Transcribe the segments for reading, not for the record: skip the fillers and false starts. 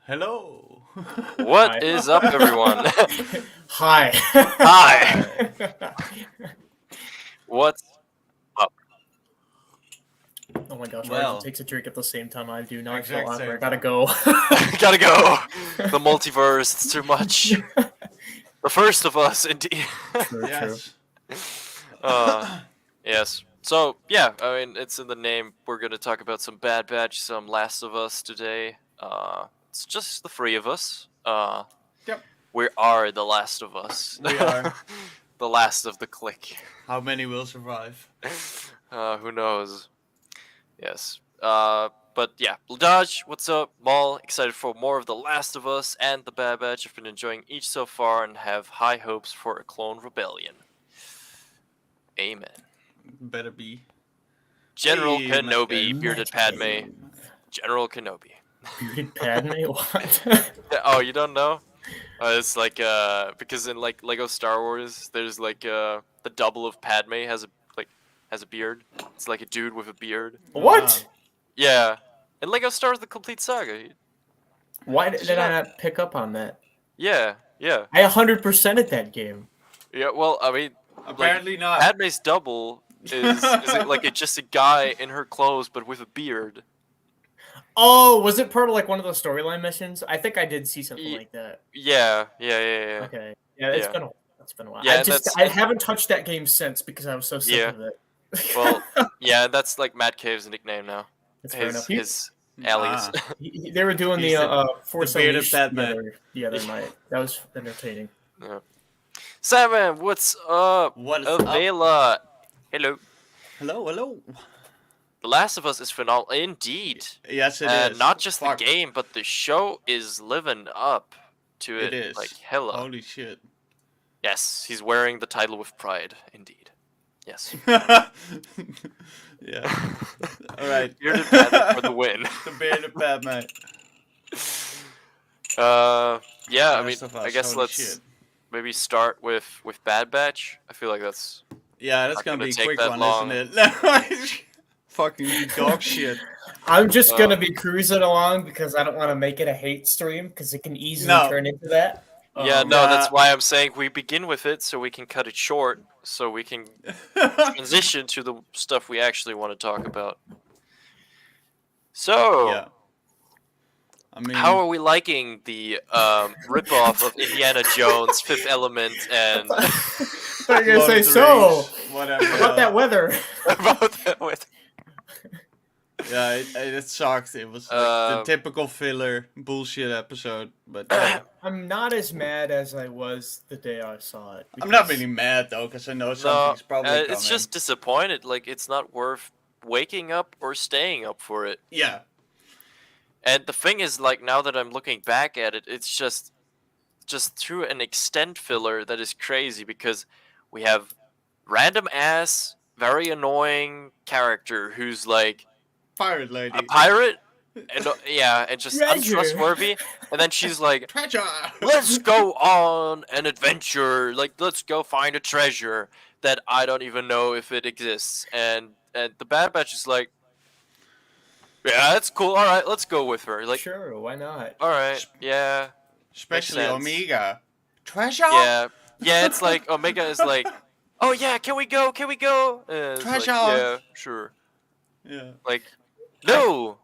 Hello. What Hi. is up, everyone? Hi. Hi. What's up? Oh my gosh, Well. Arjun takes a drink at the same time I do. Now I Exact feel same awkward. I gotta time. go. Gotta go. The multiverse. It's too much. The first of us, indeed. True, true. Yes. Yes. So yeah, I mean, it's in the name. We're gonna talk about some Bad Batch, some Last of Us today. It's just the three of us. Yep. We are the Last of Us. We are. The last of the clique. How many will survive? Who knows? Yes. But yeah, Dodge, what's up? Maul, excited for more of The Last of Us and The Bad Batch. I've been enjoying each so far and have high hopes for a clone rebellion. Amen. Better be. General Hey, Kenobi, Matt bearded Padme. General Kenobi. Bearded Padme? What? Oh, you don't know? It's like because in like Lego Star Wars, there's like the double of Padme has a beard. It's like a dude with a beard. What? Yeah. And Lego Star Wars: The Complete Saga. Why did I not pick up on that? Yeah. I 100%ed that game. Yeah, well, I mean, Apparently like, not. Padme's double is it like just a guy in her clothes but with a beard. Oh, was it part of like one of those storyline missions? I think I did see something like that. Yeah. Okay. Yeah, it's Yeah. been a while. Yeah, I haven't touched that game since because I was so sick Yeah. of it. Well, yeah, that's like Matt Cave's nickname now. That's fair enough. His alias. They were doing He's the the Force bearded Unleashed Batman. the other night. That was entertaining. Yeah. Simon, what's up? What is up? Avela. Hello. Hello. The Last of Us is phenomenal indeed. Yes, it And is. not just Fuck. the game, but the show is living up to it. It is. Like hella. Holy shit. Yes, he's wearing the title with pride, indeed. Yes. Yeah. Alright. Bearded Padme for the win. The bearded Batman. Yeah, I mean, Last of Us, I guess holy let's shit. maybe start with Bad Batch. I feel like that's Yeah, that's Not gonna gonna be a take quick that one, long. isn't it? Fucking dog shit. I'm just gonna Uh, be cruising along because I don't want to make it a hate stream because it can easily No. turn into that. yeah. No, that's Yeah. why I'm saying we begin with it so we can cut it short, so we can transition to the stuff we actually want to talk about. So, Yeah. I mean, how are we liking the ripoff of Indiana Jones, Fifth Element, and I thought you were Lord gonna of say the so. Rings, whatever. About that weather. about that with? Yeah, it sucked. It was like the typical filler bullshit episode. But I'm not as mad as I was the day I saw it. I'm not because- really mad though, because I know No, something's probably coming. it's just disappointed. Like it's not worth waking up or staying up for it. Yeah. And the thing is, like, now that I'm looking back at it, it's just through an extent filler that is crazy because we have random ass, very annoying character who's like Pirate lady. a pirate, and yeah, and just Treasure. untrustworthy. And then she's like, Treasure. "Let's go on an adventure. Like, let's go find a treasure that I don't even know if it exists." And the Bad Batch is like, "Yeah, that's cool. All right, let's go with her." Like, Sure, why not? all right, yeah. Especially sense. Omega. Treasure. Yeah, it's like Omega is like, "Oh yeah, can we go? Can we go?" And it's like, Treasure. yeah, sure. Yeah. Like, no.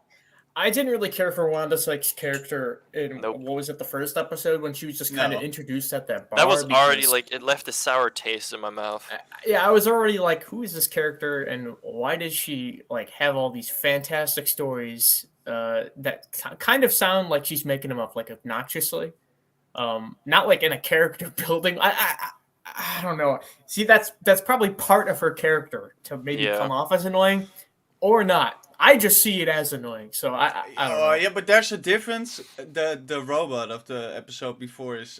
I didn't really care for Wanda Sykes' character in Nope. what was it, the first episode when she was just kind of No. introduced at that bar. That was already because- like it left a sour taste in my mouth. Yeah, I was already like, who is this character and why does she like have all these fantastic stories that kind of sound like she's making them up like obnoxiously, not like in a character building. I don't know. See, that's probably part of her character to maybe Yeah. come off as annoying or not. I just see it as annoying, so I don't know. Yeah, but there's a difference. The robot of the episode before is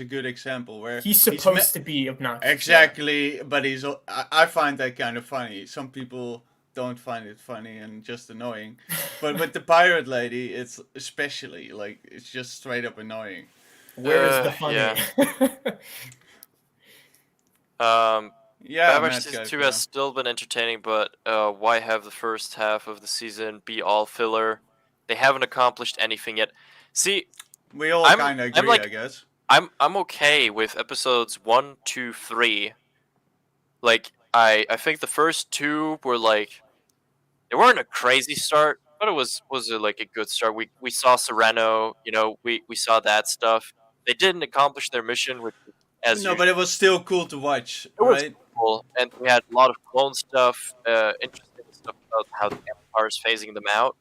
a good example where He's supposed to be obnoxious. Exactly, but I find that kind of funny. Some people don't find it funny and just annoying, but with the pirate lady, it's especially like it's just straight up annoying. Where is the funny? Yeah. Yeah, Bad Batch Matt Season goes 2 now. has still been entertaining, but why have the first half of the season be all filler? They haven't accomplished anything yet. See, We all I'm- kind of I'm agree, like- I guess. I'm okay with episodes 1, 2, 3. Like I think the first two were like they weren't a crazy start, but it was like a good start. We saw Sereno, you know, we saw that stuff. They didn't accomplish their mission, which as No, usual but it was still cool to watch, was right? cool, and we had a lot of clone stuff, interesting stuff about how the Empire is phasing them out.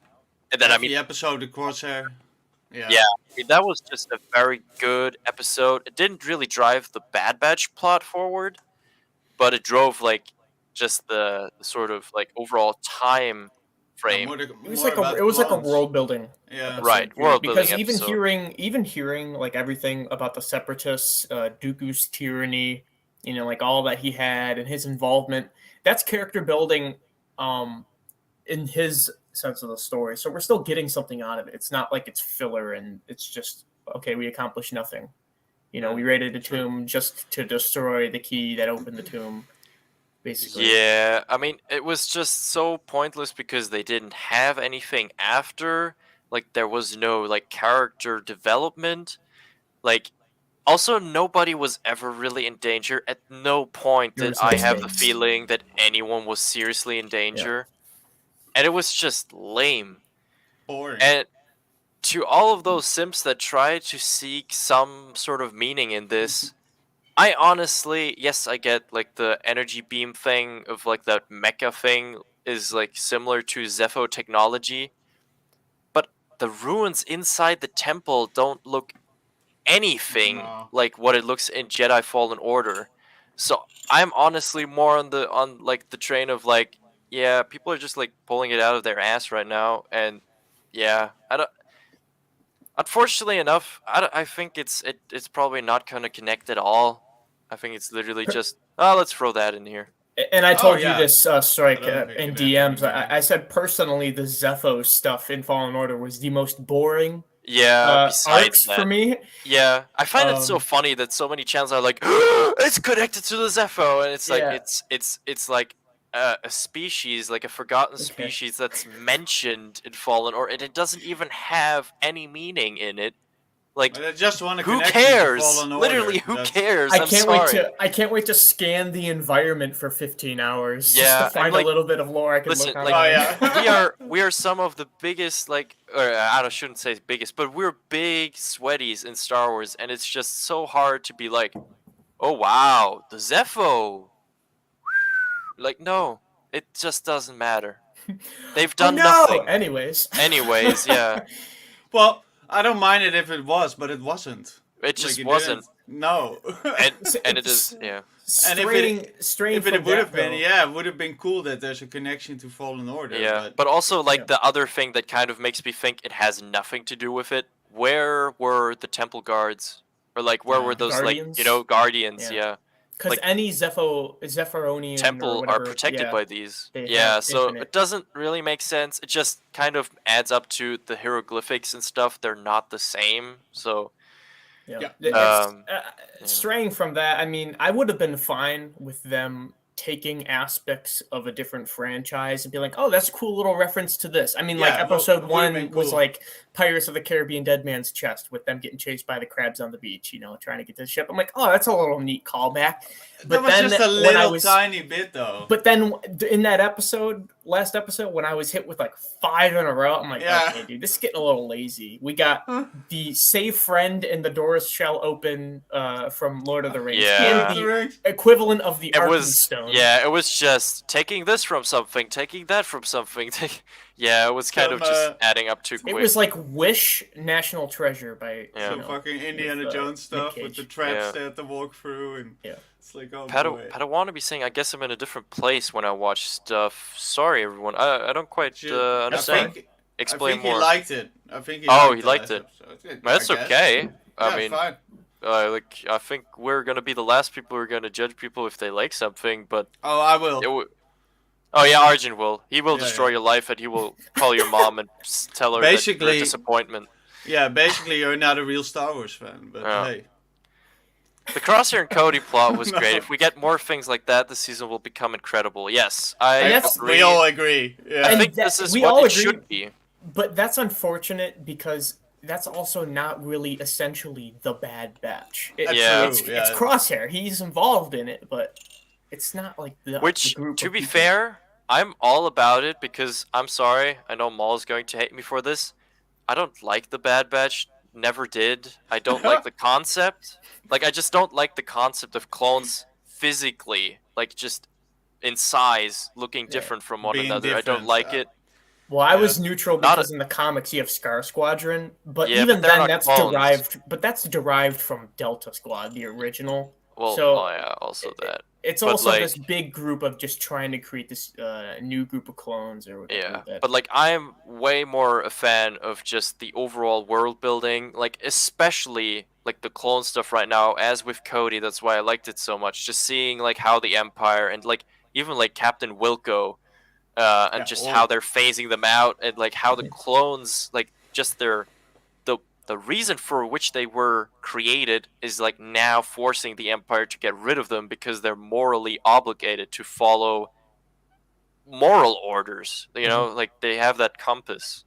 And then I mean, the episode, the Crosshair. Yeah. Yeah. I mean, that was just a very good episode. It didn't really drive the Bad Batch plot forward, but it drove like just the sort of like overall time frame. It was like a world building. Yeah. Right, world building Because episode. even hearing like everything about the Separatists, Dooku's tyranny, you know, like all that he had and his involvement, that's character building in his sense of the story. So we're still getting something out of it. It's not like it's filler and it's just okay, we accomplished nothing. You know, we raided a tomb just to destroy the key that opened the tomb. Basically. Yeah, I mean, it was just so pointless because they didn't have anything after. Like, there was no, like, character development. Like, also, nobody was ever really in danger. At no point There did was no I have the stakes. feeling that anyone was seriously in danger. And it was just lame. Boring. And to all of those simps that try to seek some sort of meaning in this, I honestly, yes, I get like the energy beam thing of like that mecha thing is like similar to Zepho technology, but the ruins inside the temple don't look anything No. like what it looks in Jedi Fallen Order. So I'm honestly more on like the train of like, yeah, people are just like pulling it out of their ass right now, and yeah, I don't. Unfortunately enough, I think it's probably not going to connect at all. I think it's literally just, oh, let's throw that in here. And I told yeah. you this, Strike, I don't think in it DMs. happened, I said personally, the Zepho stuff in Fallen Order was the most boring Yeah, besides arcs that. for me. Yeah, I find it so Um, funny that so many channels are like, it's connected to the Zepho, and it's like Yeah. it's like a species, like a forgotten Okay. species that's mentioned in Fallen, or and it doesn't even have any meaning in it. Like, But I just want to who connect cares? To Fallen Order. Literally, who That's- cares? I I'm can't sorry. I can't wait to scan the environment for 15 hours Yeah, just and, to find like, a little bit of lore I can listen, look like, online. Oh, yeah. we are some of the biggest, like, or shouldn't say biggest, but we're big sweaties in Star Wars, and it's just so hard to be like, oh wow, the Zepho. Like, no, it just doesn't matter. They've done nothing. Anyways. Anyways, yeah, Well, I don't mind it if it was, but it wasn't. it just Like, wasn't, didn't- No. and it is, yeah. And if Straying if it from would have that, been, though, yeah, it would have been cool that there's a connection to Fallen Order. Yeah, but also like Yeah. the other thing that kind of makes me think it has nothing to do with it. Where were the temple guards, or like where were those Guardians? like guardians? Yeah. Yeah, because like, any Zephyronian temple or are whatever, protected yeah, by these. they Yeah, have so infinite- it doesn't really make sense. It just kind of adds up to the hieroglyphics and stuff. They're not the same. So Yeah. Straying from that, I mean, I would have been fine with them taking aspects of a different franchise and be like, oh, that's a cool little reference to this. I mean, like Yeah, episode would've been one was cool. like Pirates of the Caribbean Dead Man's Chest with them getting chased by the crabs on the beach, you know, trying to get to the ship. I'm like, oh, that's a little neat callback. That was just a when I little was, tiny bit, though. but then in that last episode, when I was hit with like 5 in a row, I'm like, Yeah. okay, dude, this is getting a little lazy. We got the save friend and the doors shall open from Lord of the Rings. Yeah. And the equivalent of the it was, Arkenstone. yeah, it was just taking this from something, taking that from something. Yeah, it was kind of just adding up too It quick. was like Wish National Treasure by Yeah. you Some know, fucking Indiana with, Jones stuff Nick with the Cage. traps Yeah. they had to walk through, and Yeah. it's like, oh boy. Padawan be saying, I guess I'm in a different place when I watch stuff. Sorry, everyone. I don't quite Shit. understand. I think Explain he more. liked it. I think he Oh, liked he the liked last it. episode. That's I guess. okay. I Yeah, mean, fine. like, I think we're gonna be the last people who are gonna judge people if they like something, but Oh, I will. oh yeah, Arjun will. He will Yeah, destroy yeah. your life, and he will call your mom and tell her that you're Basically- a disappointment. Yeah, basically, you're not a real Star Wars fan, but Yeah. hey. The Crosshair and Cody plot was No. great. If we get more things like that, the season will become incredible. Yes, And I that's- agree. We all agree. Yeah. I And think that- this is we what all it agree- should be. But that's unfortunate because that's also not really essentially the Bad Batch. That's Yeah. true. It's Crosshair. He's involved in it, but it's not like the Which, group to of be people. fair, I'm all about it because I'm sorry, I know Maul's going to hate me for this. I don't like the Bad Batch. Never did. I don't like the concept. Like, I just don't like the concept of clones physically, like just in size, looking Yeah. different from one Being another. I different, don't like it. Well, I Yeah. was neutral Not because in the comics you have Scar Squadron, but Yeah, even but they're then not that's clones. derived. But that's derived from Delta Squad, the original. Well, So, oh yeah, also that. It's but, also like- this big group of just trying to create this new group of clones or whatever. Yeah, that- but like I'm way more a fan of just the overall world building, like especially like the clone stuff right now. As with Cody, that's why I liked it so much. Just seeing like how the Empire and like even like Captain Wilco, and Yeah, just or- how they're phasing them out, and like how the clones like just the reason for which they were created is like now forcing the Empire to get rid of them because they're morally obligated to follow moral orders. You know, like they have that compass.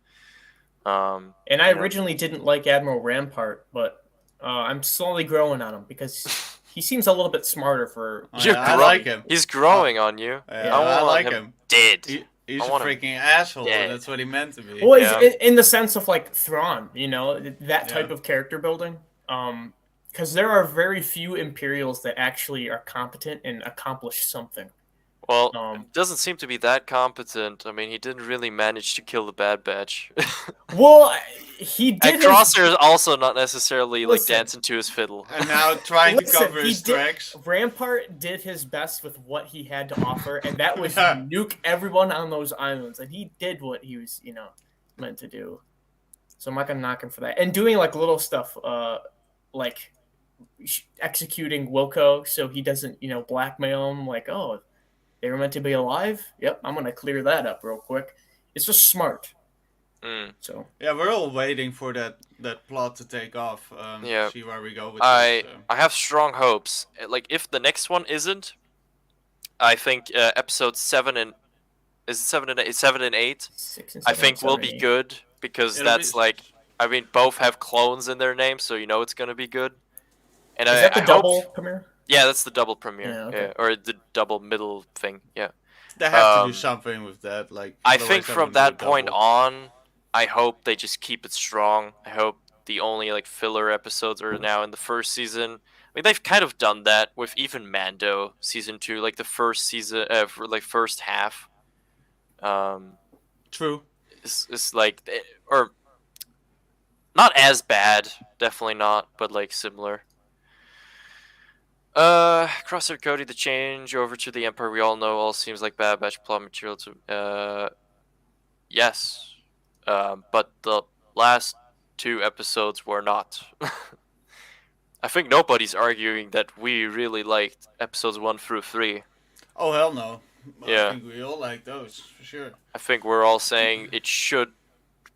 And I you know. originally didn't like Admiral Rampart, but I'm slowly growing on him because he seems a little bit smarter for. Oh, You're yeah, I grow- like him. He's growing on you. Yeah, I I want like him him. dead. He's I a want him freaking asshole. dead. That's what he meant to be. Well, Yeah. in the sense of like Thrawn, you know, that type Yeah. of character building. Because there are very few Imperials that actually are competent and accomplish something. Well, Um, doesn't seem to be that competent. I mean, he didn't really manage to kill the Bad Batch. Well, he did. And his- Crosshair is also not necessarily like Listen. dancing to his fiddle. And now trying to Listen, cover he his did- tracks. Rampart did his best with what he had to offer, and that was Yeah. nuke everyone on those islands. And he did what he was, meant to do. So I'm not gonna knock him for that. And doing like little stuff, like executing Wilco so he doesn't, blackmail him. Like, oh, they were meant to be alive. Yep, I'm gonna clear that up real quick. It's just smart. Mm. So Yeah, we're all waiting for that plot to take off. Yeah. See where we go with I this. have strong hopes. Like if the next one isn't, I think episode 7 and is it 7 and 8? 7 and 8. 6 and I 7, think will 7, be 8. good because It'll that's be- like I mean both have clones in their name, so you know it's gonna be good. And Is I, that the I double hope, premiere? yeah, that's the double premiere, Yeah, okay. or the double middle thing, yeah. They have to do um, something with that. Like I otherwise think they from wouldn't that do a point double. on, I hope they just keep it strong. I hope the only like filler episodes are now in the first season. I mean, they've kind of done that with even Mando season 2, like the first season, for like first half. True. It's like or not as bad, definitely not, but like similar. Crosshair Cody, the change over to the Empire we all know all seems like Bad Batch plot material to yes. But the last 2 episodes were not. I think nobody's arguing that we really liked episodes 1 through 3. Oh hell no. Yeah. I think we all like those for sure. I think we're all saying it should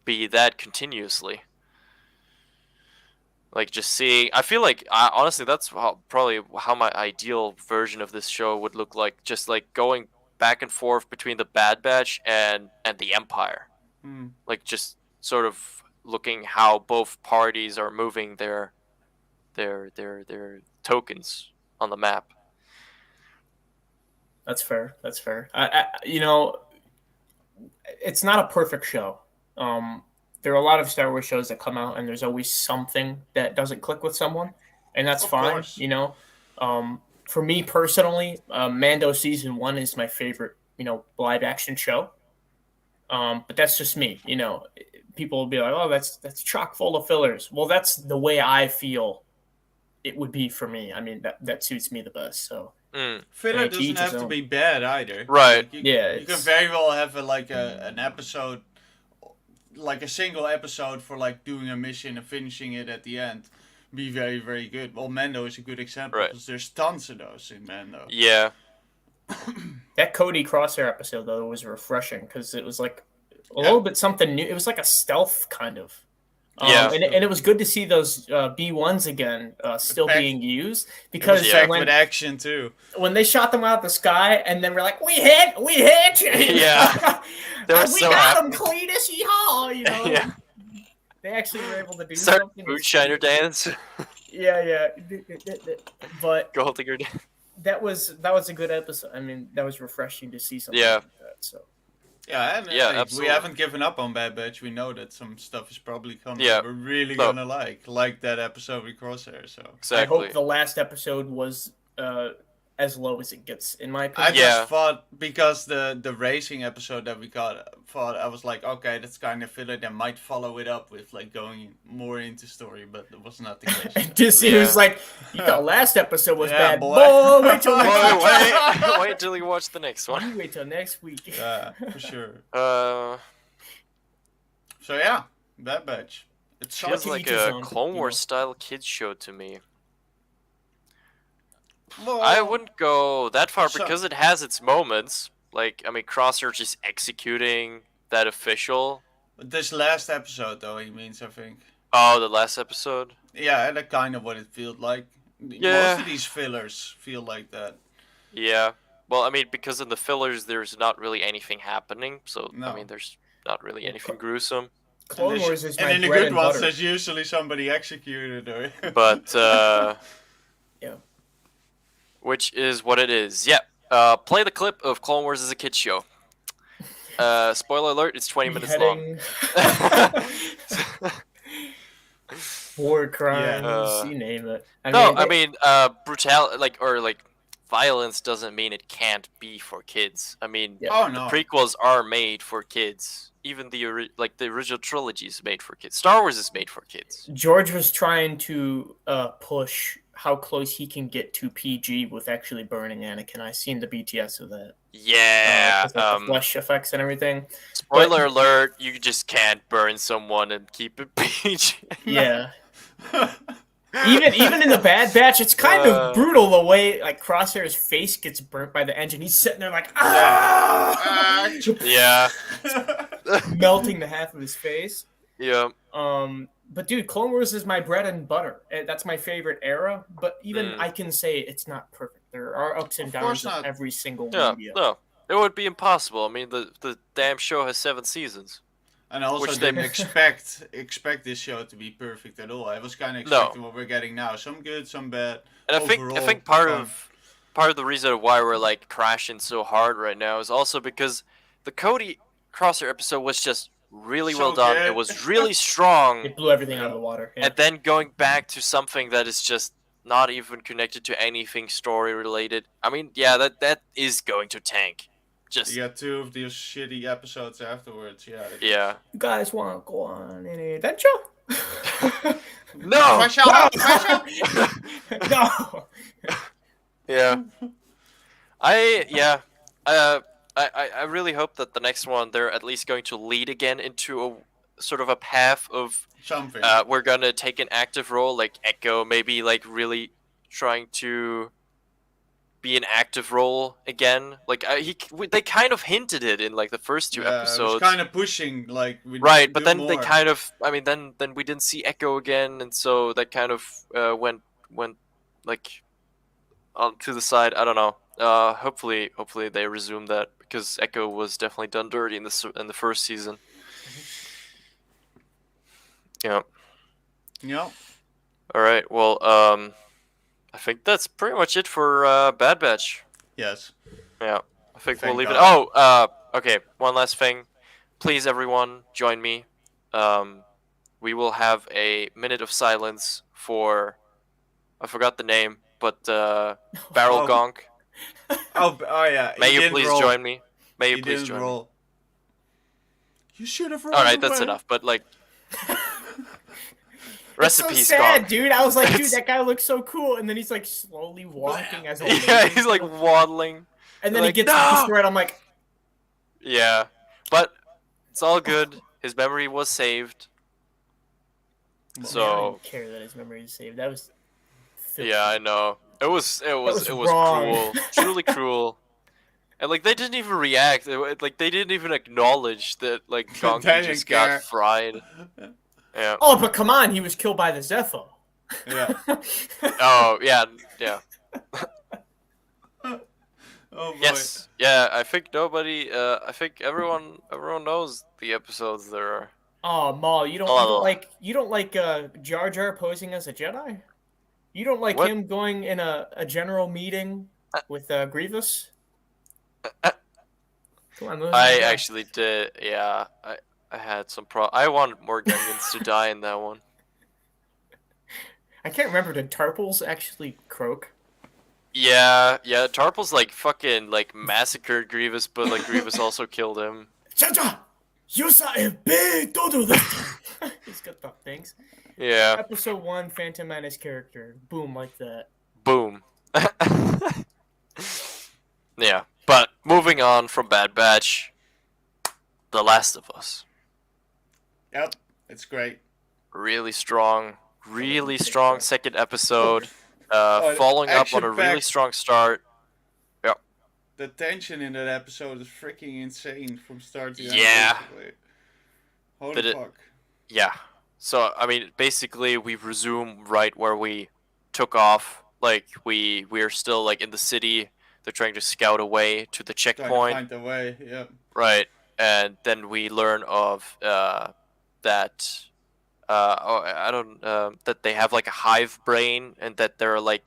be that continuously. Like just seeing, I feel like honestly that's probably how my ideal version of this show would look like. Just like going back and forth between the Bad Batch and the Empire. Hmm. Like just sort of looking how both parties are moving their tokens on the map. That's fair. That's fair. It's not a perfect show. There are a lot of Star Wars shows that come out, and there's always something that doesn't click with someone, and that's Of fine. course. For me personally, Mando season 1 is my favorite, live action show. But that's just me. People will be like, "Oh, that's chock full of fillers." Well, that's the way I feel it would be for me. I mean, that suits me the best. So. Filler And to doesn't each have his to own. be bad either. Right. Like, Yeah, You can it's- very well have an episode, like a single episode for like doing a mission and finishing it at the end, be very very good. Well, Mando is a good example Right. because there's tons of those in Mando. Yeah. That Cody Crosshair episode though was refreshing because it was like a little bit something new. It was like a stealth kind of. Yeah. And it was good to see those B1s again still Back- being used It was because packed when, with action too. when they shot them out of the sky and then we're like, we hit. Yeah. They were we so got happy. them, Cletus, yeehaw, Yeah. they actually were able to do Start something. Moonshiner dance. Yeah. But Gold digger dance. that was a good episode. I mean, that was refreshing to see something Yeah. like that. So Yeah, and Yeah, we absolutely. haven't given up on Bad Batch. We know that some stuff is probably coming. Yeah. We're really No. gonna like that episode with Crosshair. So I Exactly. hope the last episode was as low as it gets, in my I opinion. just Yeah. thought because the racing episode that we got, I was like, okay, that's kind of filler. They might follow it up with like going more into story, but it was not the case. And Disney Yeah. was like, "You thought last episode was Yeah, bad, boy." boy. Wait till Boy, next week. wait until you watch the next one. You wait till next week." Yeah, for sure. So yeah, Bad Batch. It feels to like each his a own, Clone you know. Wars style kids show to me. Well, I wouldn't go that far So- because it has its moments. Like, I mean, Crosshair just executing that official. This last episode, though, he means, I think. Oh, the last episode. Yeah, that's kind of what it felt like. Yeah. Most of these fillers feel like that. Yeah. Well, I mean, because in the fillers, there's not really anything happening. So, No. I mean, there's not really anything gruesome. Clone And Wars is and my in the bread good and ones, butter. there's usually somebody executed. Or But, Yeah. which is what it is. Yeah. Play the clip of Clone Wars as a kids show. Spoiler alert, it's 20 minutes long. Beheading, war crimes, Yeah. you name it. I mean, brutality, like violence doesn't mean it can't be for kids. I mean, Yeah. Oh the no. prequels are made for kids. Even the original trilogy is made for kids. Star Wars is made for kids. George was trying to push how close he can get to PG with actually burning Anakin. I seen the BTS of that. Yeah. 'Cause, like, the flesh effects and everything. Spoiler alert: you just can't burn someone and keep it PG. Yeah. Even in the Bad Batch, it's kind of brutal the way like Crosshair's face gets burnt by the engine. He's sitting there like ah, Yeah. melting the half of his face. Yeah. But dude, Clone Wars is my bread and butter. That's my favorite era. But even I can say it's not perfect. There are ups and Of course downs in not. every single Yeah. media. No, it would be impossible. I mean, the damn show has 7 seasons. And I also Which they- didn't expect this show to be perfect at all. I was kind of No. expecting what we're getting now. Some good, some bad. And I think Overall, part fun. of the reason why we're like crashing so hard right now is also because the Cody Crosshair episode was just really So well done. good. It was really strong, It blew everything out of the water. Yeah. and then going back to something that is just not even connected to anything story related. I mean, yeah, that is going to tank. Just You got 2 of these shitty episodes afterwards. Yeah. yeah. You guys want to go on any adventure? No. Fresh out! Fresh out! No. Yeah. I really hope that the next one they're at least going to lead again into a sort of a path of Something. we're gonna take an active role, like Echo, maybe like really trying to be an active role again. Like they kind of hinted it in like the first 2 It was episodes, kind of pushing, like we right? do But then they more. kind of, I mean, then we didn't see Echo again, and so that kind of went like to the side. I don't know. Hopefully they resume that because Echo was definitely done dirty in the first season. Yeah. Yeah. All right. Well, I think that's pretty much it for Bad Batch. Yes. Yeah. I think we'll Thank leave it. God. Oh, okay. One last thing. Please, everyone, join me. We will have a minute of silence for, I forgot the name, but Barrel Oh. Gonk. Oh yeah. May he you didn't please roll. join me? May you He please didn't join me? roll. You should have rolled. All right, that's away. enough. But like, That's so recipes sad, Gonk. dude. I was like, dude, It's- that guy looks so cool, and then he's like slowly walking as a Yeah, lady. he's like waddling. and then like, he gets "No!" destroyed. I'm like, Yeah, but it's all good. His memory was saved. man, I So don't even care that his memory is saved. That was filthy. yeah, I know. It was was cruel, wrong. truly cruel. And like they didn't even react. Like they didn't even acknowledge that like They Gonky didn't just care. got fried. Yeah. Oh, but come on, he was killed by the Zepho. Yeah. Oh yeah, yeah. Oh boy. Yes. Yeah. I think nobody. I think everyone knows the episodes there are. Oh, Maul, Oh. you don't like Jar Jar posing as a Jedi? You don't like What? him going in a general meeting with Grievous? Come on, those are my I guys. actually did. Yeah, I had some I wanted more Gungans to die in that one. I can't remember. Did Tarpals actually croak? Yeah, yeah. Tarpal's like fucking like massacred Grievous, but like Grievous also killed him. Jar Jar, you saw a big dodo this time. He's got the things. Yeah. Episode 1, Phantom Menace character. Boom, like that. Boom. Yeah, but moving on from Bad Batch, The Last of Us. Yep, it's great. Really strong second episode. Oh, Following up on a action-packed. really strong start. The tension in that episode is freaking insane from start to end. Yeah. Basically. Holy Did it- fuck. Yeah. So I mean, basically, we resume right where we took off. Like we're still like in the city. They're trying to scout a way to the Trying to checkpoint. find a way. Yep. Right, and then we learn of that. I don't. That they have like a hive brain, and that there are like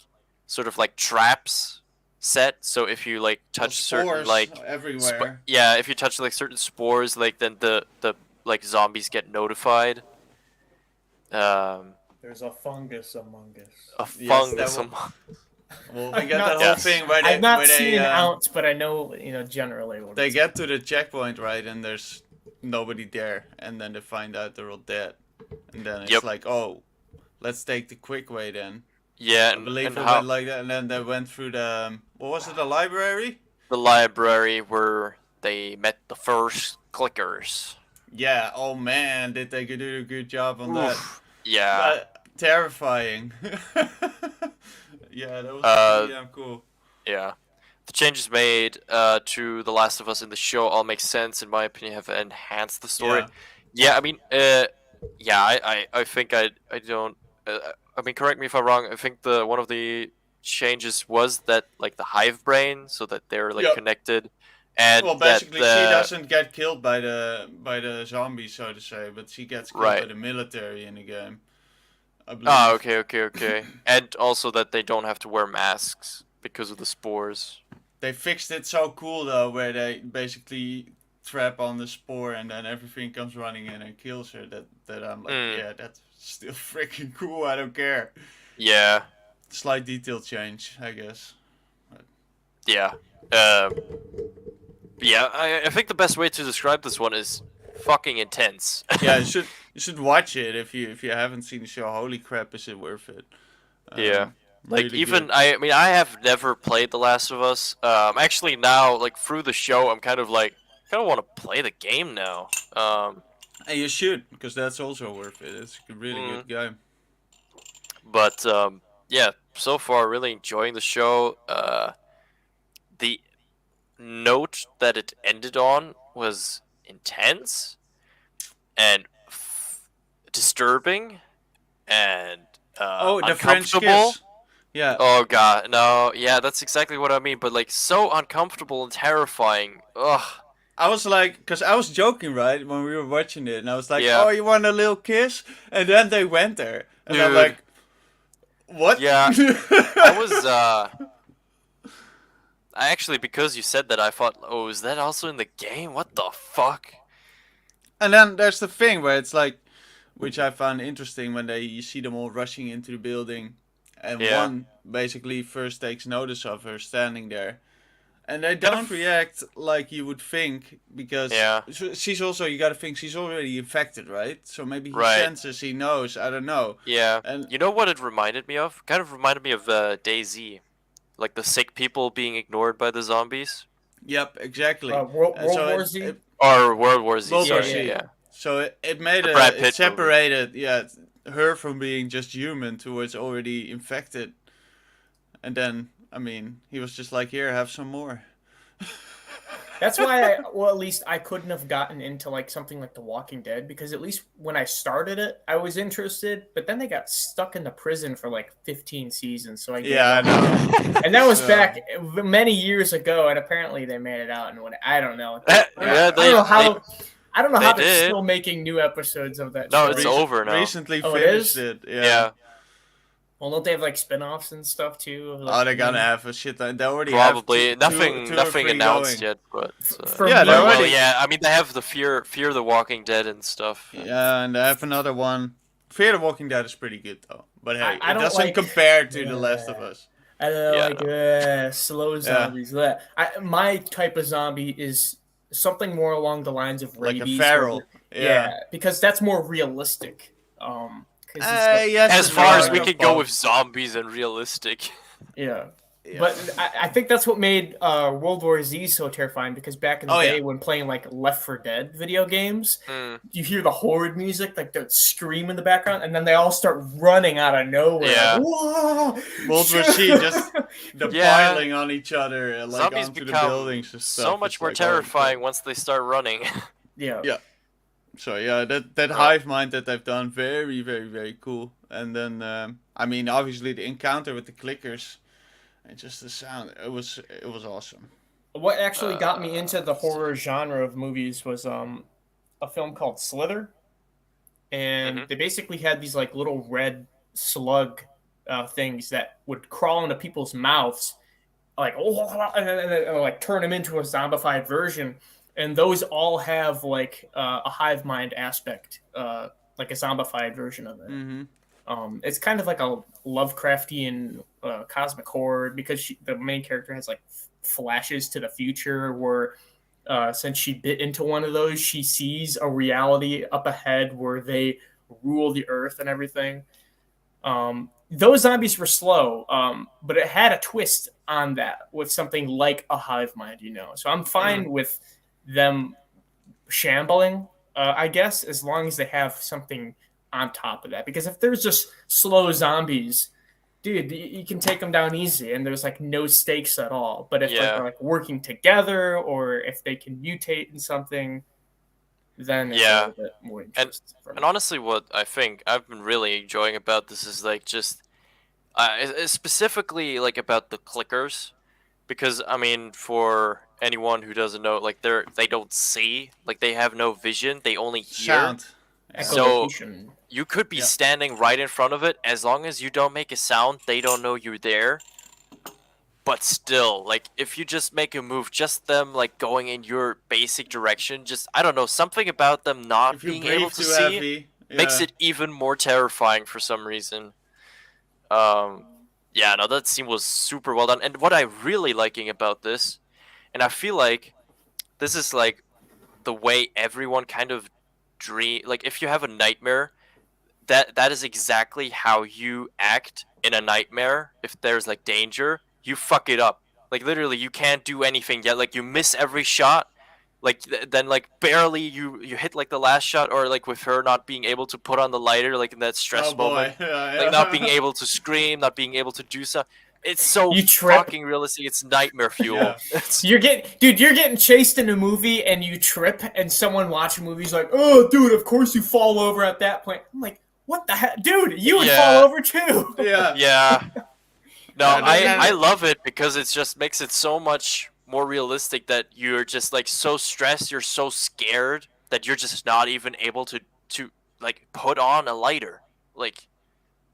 sort of like traps set. So if you like touch certain Spores like everywhere. yeah, if you touch like certain spores, like then the like zombies get notified. There's a fungus among us. A Yes, fungus. that Well, we I've get not- that whole Yes. thing where they, I've not where seen they, an ounce, but I know generally what they it's get to the checkpoint, right, and there's nobody there, and then they find out they're all dead, and then it's Yep. like, oh, let's take the quick way then. Yeah, I and, believe and it how went like that, and then they went through the what was it, the library? the library where they met the first clickers. Yeah. Oh man, did they do a good job on that? Oof. Yeah. Terrifying. Yeah, that was pretty damn cool. Yeah. The changes made to The Last of Us in the show all make sense, in my opinion, have enhanced the story. Yeah. Yeah, I mean, I think I don't. I mean, correct me if I'm wrong. I think one of the changes was that like the hive brain, so that they're like Yep. connected, and Well, that basically, she doesn't get killed by the zombies, so to say, but she gets killed by Right. the military in the game. I believe. Ah, okay, and also that they don't have to wear masks because of the spores. They fixed it so cool though, where they basically trap on the spore and then everything comes running in and kills her. That I'm like, yeah, that's still freaking cool. I don't care. Yeah, Slight detail change, I guess. yeah, yeah. I think the best way to describe this one is fucking intense. Yeah, you should watch it if you haven't seen the show. Holy crap, is it worth it? Yeah. Like really even good. I mean I have never played The Last of Us. Actually now like through the show I'm kind of want to play the game now. And you should, because that's also worth it. It's a really good game. But yeah, so far really enjoying the show. The note that it ended on was intense and disturbing and Oh, the French uncomfortable. kiss. Yeah. Oh god, no, yeah, that's exactly what I mean. But like, so uncomfortable and terrifying. Ugh. I was like, because I was joking, right, when we were watching it, and I was like, Yeah. oh, you want a little kiss? And then they went there. And I'm Dude. like, what? Yeah, I was. I actually, because you said that, I thought, oh, is that also in the game? What the fuck? And then there's the thing where it's like, which I found interesting when you see them all rushing into the building, and Yeah. one basically first takes notice of her standing there. And they don't react like you would think, because Yeah. she's also, you gotta think, she's already infected, right? So maybe he Right. senses, he knows, I don't know. Yeah. And You know what it reminded me of? Kind of reminded me of DayZ. Like the sick people being ignored by the zombies. yep, exactly. World And so War it- Z. it- Or World War Z, World War sorry, Z. yeah. So it made The Brad it Pitt movie. separated, her from being just human towards already infected. And then, I mean, he was just like, here, have some more. That's why at least I couldn't have gotten into like something like The Walking Dead, because at least when I started it, I was interested, but then they got stuck in the prison for like 15 seasons. So I gave Yeah, I up. know. And that was Yeah. back many years ago, and apparently they made it out. And what I don't know. Yeah, I don't know how. I don't know They how they're did. still making new episodes of that No, show. it's over now. Recently Oh, it finished is? it. Yeah, Well, don't they have like spin-offs and stuff too? of, Oh, like, they're gonna new- have a shit. They already probably have nothing two or three announced going. yet, but For Yeah, me, they're well, already- yeah. I mean, they have the Fear the Walking Dead and stuff. Yeah, and I have another one. Fear the Walking Dead is pretty good though, but hey, I it don't doesn't like- compare to The Last of Us. I don't Yeah, like slow zombies. My type of zombie is something more along the lines of Like rabies. a feral. Yeah, because that's more realistic. 'Cause it's Yes, As and far no, as we no could go problem. with zombies and realistic. yeah. Yeah. But I think that's what made World War Z so terrifying, because back in the Oh, day yeah. when playing like Left 4 Dead video games, Mm, you hear the horror music, like the scream in the background, and then they all start running out of nowhere. Yeah. Like, whoa! World War Z, just the Yeah. piling on each other, like Zombies onto the become buildings and stuff. so much It's more like, holy crap. terrifying once they start running. Yeah. Yeah. So yeah, that hive mind that they've done, very, very, very cool. And then I mean, obviously the encounter with the clickers and just the sound, it was awesome. What actually got me into the horror genre of movies was a film called Slither, and they basically had these like little red slug things that would crawl into people's mouths, like and like turn them into a zombified version, and those all have like a hive mind aspect, like a zombified version of it. Mm-hmm. It's kind of like a Lovecraftian cosmic horror, because the main character has like flashes to the future where since she bit into one of those, she sees a reality up ahead where they rule the earth and everything. Those zombies were slow, but it had a twist on that with something like a hive mind, So I'm fine with them shambling, I guess, as long as they have something on top of that. Because if there's just slow zombies, dude, you can take them down easy, and there's like no stakes at all. But if they're like working together, or if they can mutate in something, then it's a little bit more interesting. And honestly, what I think I've been really enjoying about this is like just specifically like about the clickers, because I mean, for anyone who doesn't know, like they don't see, like they have no vision, they only hear. Sound. So Echolocation. you could be standing right in front of it. As long as you don't make a sound, they don't know you're there. But still, like, if you just make a move, just them, like, going in your basic direction, just, I don't know, something about them not If you being breathe able to too see heavy, makes it even more terrifying for some reason. Yeah, no, that scene was super well done. And what I really liking about this, and I feel like this is, like, the way everyone kind of dream, like, if you have a nightmare, that is exactly how you act in a nightmare. If there's like danger, you fuck it up. Like literally, you can't do anything yet. Like you miss every shot. Like then like barely you hit like the last shot, or like with her not being able to put on the lighter, like in that stress moment, like not being able to scream, not being able to do so. It's so You trip. fucking realistic. It's nightmare fuel. Yeah. It's- You're getting chased in a movie and you trip, and someone watching movies like, oh, dude, of course you fall over at that point. I'm like, what the heck, dude? You would Yeah. fall over too. Yeah. Yeah. No, Yeah, I love it because it just makes it so much more realistic that you're just like so stressed, you're so scared that you're just not even able to like put on a lighter. Like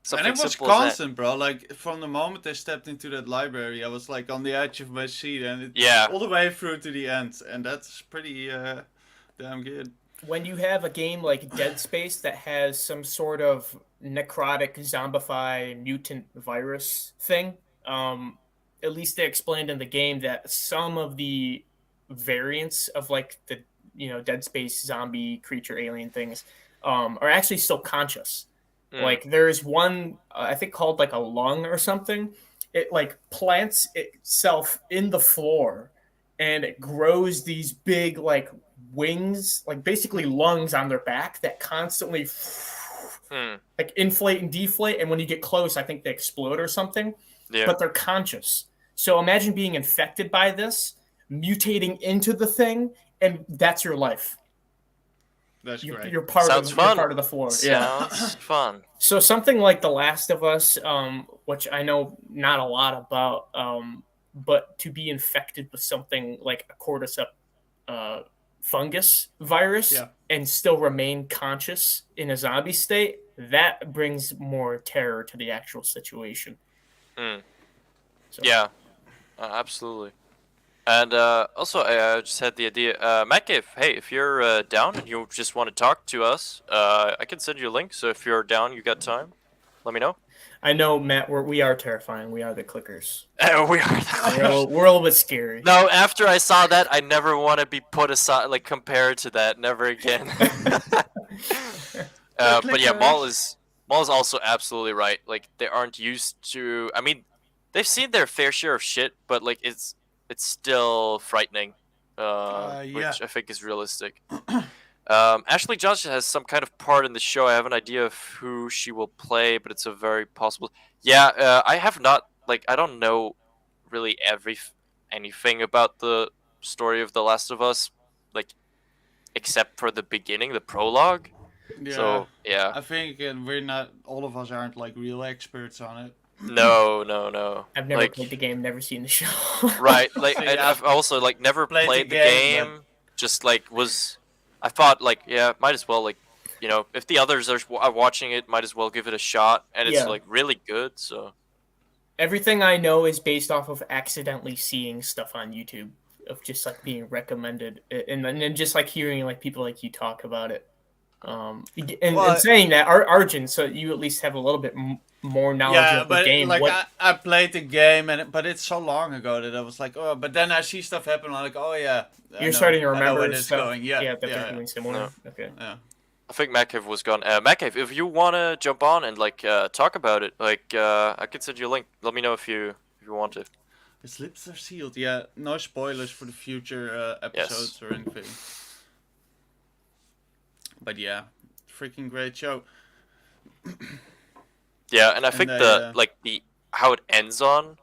something And it was simple as that. constant, bro. Like from the moment they stepped into that library, I was like on the edge of my seat, and it Yeah. all the way through to the end, and that's pretty damn good. When you have a game like Dead Space that has some sort of necrotic zombify mutant virus thing, at least they explained in the game that some of the variants of like the Dead Space zombie creature alien things are actually still conscious. Like there's one I think called like a lung or something. It like plants itself in the floor, and it grows these big like wings, like basically lungs on their back that constantly like inflate and deflate, and when you get close I think they explode or something. Yeah. But they're conscious. So imagine being infected by this, mutating into the thing, and that's your life. That's great. You're part Sounds of fun. you're part of the floor. Yeah. Sounds fun. So something like The Last of Us, which I know not a lot about, but to be infected with something like a cordyceps fungus virus Yeah. and still remain conscious in a zombie state, that brings more terror to the actual situation. Mm. So, Yeah, absolutely. And also, I just had the idea, Metcalf, hey, if you're down and you just want to talk to us, I can send you a link. So if you're down, you got time, let me know. I know, Matt, we are terrifying. We are the clickers. We are. We're a little bit scary. No, after I saw that, I never want to be put aside, like compared to that. Never again. But yeah, Maul is also absolutely right. Like they aren't used to. I mean, they've seen their fair share of shit, but like it's still frightening, Yeah. which I think is realistic. Ashley Johnson has some kind of part in the show. I have an idea of who she will play, but it's a very possible. Yeah, I have not like I don't know really anything about the story of The Last of Us, like except for the beginning, the prologue. Yeah. So yeah, I think we're not. All of us aren't like real experts on it. no. I've never like, played the game, never seen the show. Right, like Yeah. I've also like never Played the played the game, game. Just like I thought like yeah, might as well like if the others are watching it, might as well give it a shot, and it's Yeah. like really good. So Everything I know is based off of accidentally seeing stuff on YouTube of just like being recommended, and then just like hearing like people like you talk about it. And saying that, Arjun, so you at least have a little bit more knowledge Yeah, of the but game. like I played the game, but it's so long ago that I was like, oh. But then I see stuff happen. I'm like, oh yeah. You're starting to I know remember where this is stuff. going. Yeah, that they're doing similar. No. Okay. Yeah. I think Metcalf was gone. Metcalf, if you wanna jump on and like talk about it, like I can send you a link. Let me know if you want to. His lips are sealed. Yeah, no spoilers for the future episodes or anything. But yeah, freaking great show. Yeah, and I think they, the how it ends on.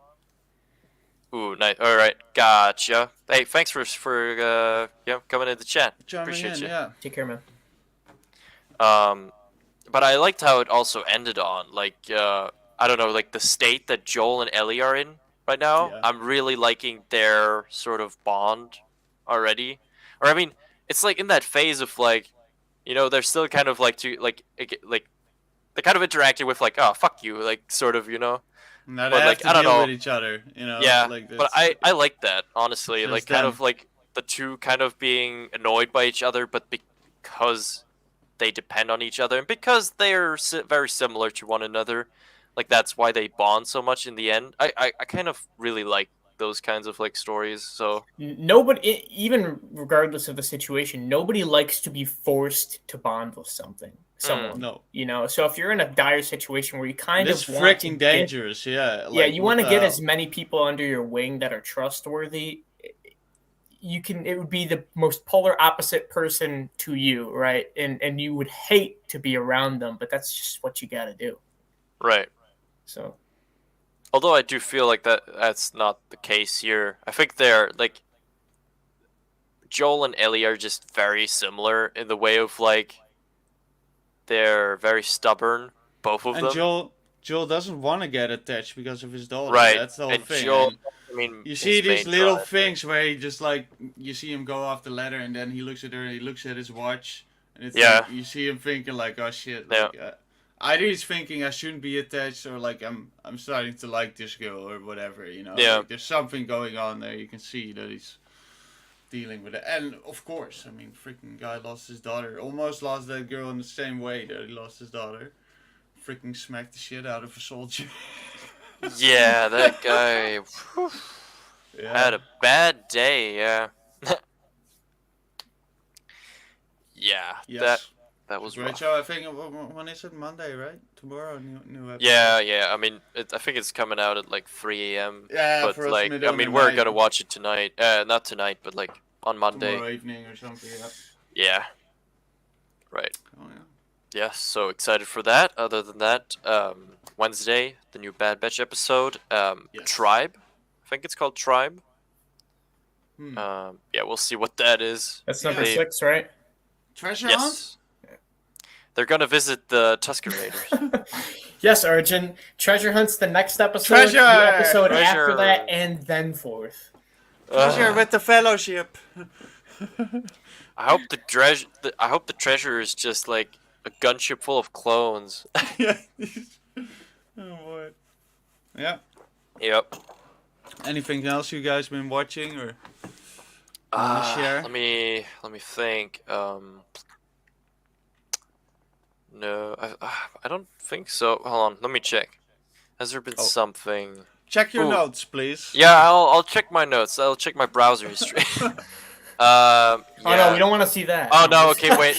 Ooh, nice. All right, gotcha. Hey, thanks for coming in the chat. Jumping Appreciate in, you. yeah. Take care, man. But I liked how it also ended on like I don't know, like the state that Joel and Ellie are in right now. Yeah. I'm really liking their sort of bond already. Or I mean, it's like in that phase of like, they're still kind of like they're kind of interacting with like, oh fuck you, like sort of, Now they But, have like, to I don't deal know. with each other, Yeah, Like but I like that honestly, Just like kind them. of like the two kind of being annoyed by each other, but because they depend on each other and because they're very similar to one another, like that's why they bond so much in the end. I kind of really like those kinds of like stories. So Nobody, even regardless of the situation, nobody likes to be forced to bond with someone. No. So if you're in a dire situation where you kind It's of want to freaking get- dangerous, yeah. yeah, Like, you what want to the get hell? as many people under your wing that are trustworthy. It would be the most polar opposite person to you, right? And you would hate to be around them, but that's just what you got to do. right. So Although I do feel like that's not the case here. I think they're like Joel and Ellie are just very similar in the way of like they're very stubborn, both of And them. Joel doesn't want to get attached because of his daughter. Right. That's the whole And thing. Joel, And I mean, you see his these main little drive, things where he just like you see him go off the ladder and then he looks at her and he looks at his watch and it's Yeah. like, you see him thinking like, oh shit. Yeah. Like, either he's thinking I shouldn't be attached or like I'm starting to like this girl or whatever. Yeah. Like, there's something going on there. You can see that he's dealing with it. And of course, I mean, freaking guy lost his daughter. Almost lost that girl in the same way that he lost his daughter. Freaking smacked the shit out of a soldier. Yeah, that guy whew, Yeah. had a bad day. Yeah. Yeah. Yes. That was Great rough. show. I think when is it? Monday, right? Tomorrow, new episode. Yeah. I mean, I think it's coming out at like 3 a.m. Yeah, But for us like, middle I of mean, the we're night. gonna watch it tonight. Not tonight, but like on Monday. Tomorrow evening or something. Yeah. Yeah. Right. Oh yeah. Yeah. So excited for that. Other than that, Wednesday, the new Bad Batch episode. Yes. Tribe. I think it's called Tribe. Hmm. Yeah, we'll see what that is. that's number They- 6, right? Treasure hunt. Yes. They're gonna visit the Tusken Raiders. Yes, Arjun. Treasure Hunt's the next episode, Treasure! the episode Treasure! after that, and then forth. Treasure with the Fellowship. I hope the treasure. I hope the treasure is just like a gunship full of clones. Yeah. Oh boy. Yeah. Yep. Anything else you guys been watching or wanna share? Let me think. No, I don't think so. Hold on, let me check. Has there been Oh. something? Check your Ooh. notes, please. Yeah, I'll check my notes. I'll check my browser history. Oh no, yeah. we don't want to see that. Oh no, okay, wait.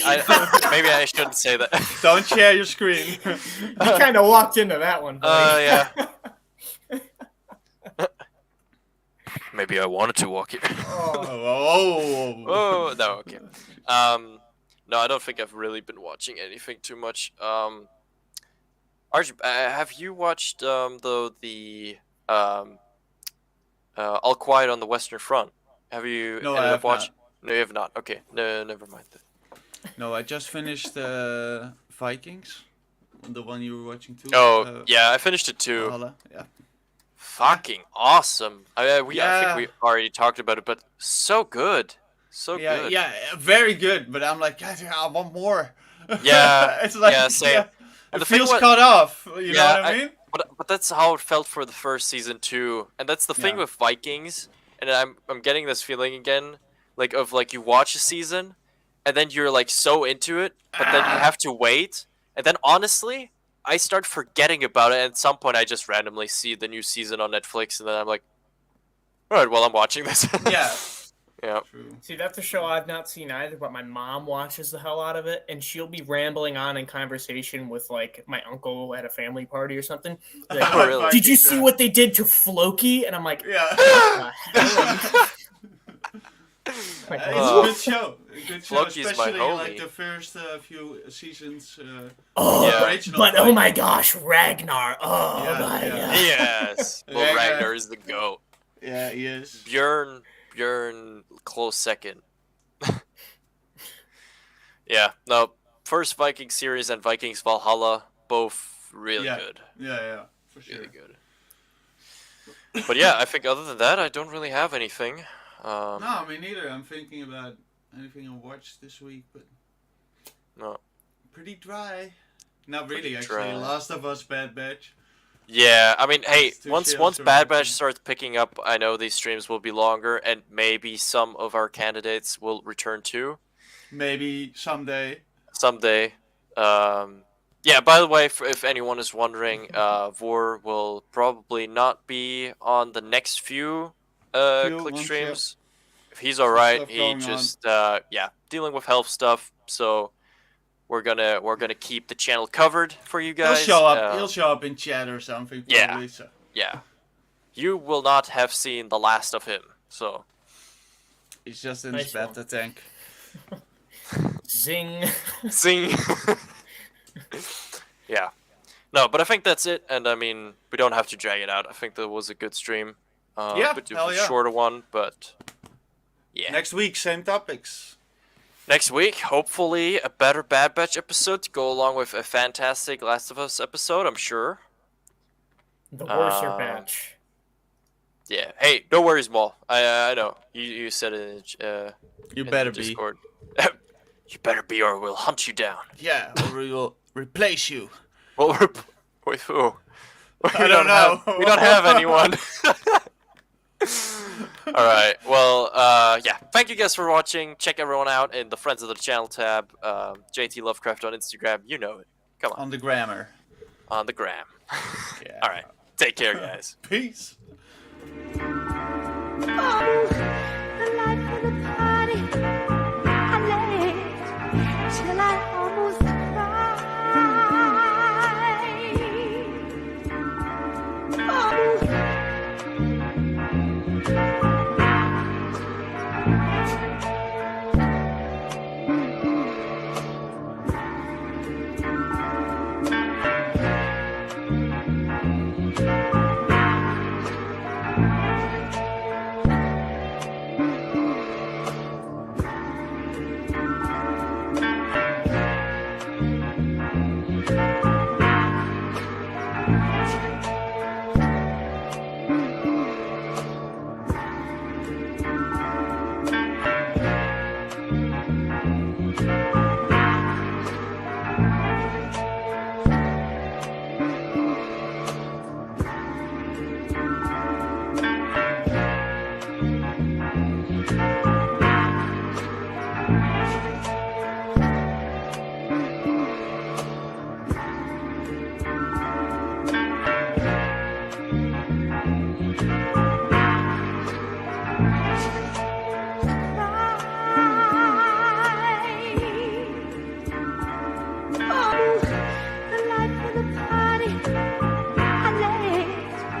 Maybe I shouldn't say that. Don't share your screen. You kind of walked into that one. buddy. Yeah. Maybe I wanted to walk here. Oh. Oh no, okay. No, I don't think I've really been watching anything too much. Arj, have you watched the All Quiet on the Western Front? Have you No, ended I up have watching? not. No, you have not. Okay, no, never mind. No, I just finished Vikings, the one you were watching too. Oh, yeah, I finished it too. Valhalla, yeah. Fucking awesome. I think Yeah. we already talked about it, but so good, so Yeah, good. yeah, very good. But I'm like, God, I want more. Yeah, it's like, yeah, same. yeah, And it the thing feels was- cut off. You know Yeah, what I mean? But that's how it felt for the first season too, and that's the thing Yeah. with Vikings. And I'm getting this feeling again, like of like you watch a season, and then you're like so into it, but then you have to wait, and then honestly, I start forgetting about it. And at some point, I just randomly see the new season on Netflix, and then I'm like, all right, well I'm watching this. Yeah. Yeah. True. See, that's a show I've not seen either, but my mom watches the hell out of it, and she'll be rambling on in conversation with like my uncle at a family party or something. Like, Oh, really? did you see what they did to Floki? And I'm like, Yeah. "The hell are you-" Like, It's Oh. a good show. A good show, Floki's my especially like homie. the first few seasons. oh, Yeah. Original but oh Vikings. my gosh, Ragnar! Oh Yeah, my yeah. god! Yes. Well, Yeah. Ragnar is the goat. Yeah, he is. Bjorn, close second. Yeah, no, first Viking series and Vikings Valhalla, both really Yeah. good, Yeah, for sure. really good. But yeah, I think other than that, I don't really have anything. No, me neither. I'm thinking about anything I watched this week, but No. pretty dry. Not really, Pretty actually. dry. Last of Us, Bad Batch. Yeah, I mean, hey, It's too once chill to Bad watch Batch it. starts picking up, I know these streams will be longer, and maybe some of our candidates will return too Maybe someday. someday. Yeah, by the way, if anyone is wondering, Vor will probably not be on the next few Few click ones, yeah. streams. If he's alright, stuff he going on. just yeah, dealing with health stuff. So we're gonna keep the channel covered for you guys. He'll show up. He'll show up in chat or something. Yeah. Probably, so. Yeah, you will not have seen the last of him. So He's just in Nice his beta tank. Zing! sing. Yeah. No, but I think that's it, and I mean we don't have to drag it out. I think that was a good stream. Yeah, but it hell was a yeah. shorter one, but yeah. Next week, same topics. Next week, hopefully a better Bad Batch episode to go along with a fantastic Last of Us episode, I'm sure. The worser batch. batch. Yeah. Hey, no worries, Maul. I know. You said it You in better the be. Discord. You better be or we'll hunt you down. Yeah, or we will replace you. Well, with who? I don't know. We don't have anyone. All right. Well, yeah. Thank you guys for watching. Check everyone out in the Friends of the Channel tab. JT Lovecraft on Instagram. You know it. Come on. On the grammar. On the gram. Yeah. All right. Take care, guys. Peace. Oh, the life of the party. I laughed till I almost cried.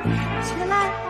till I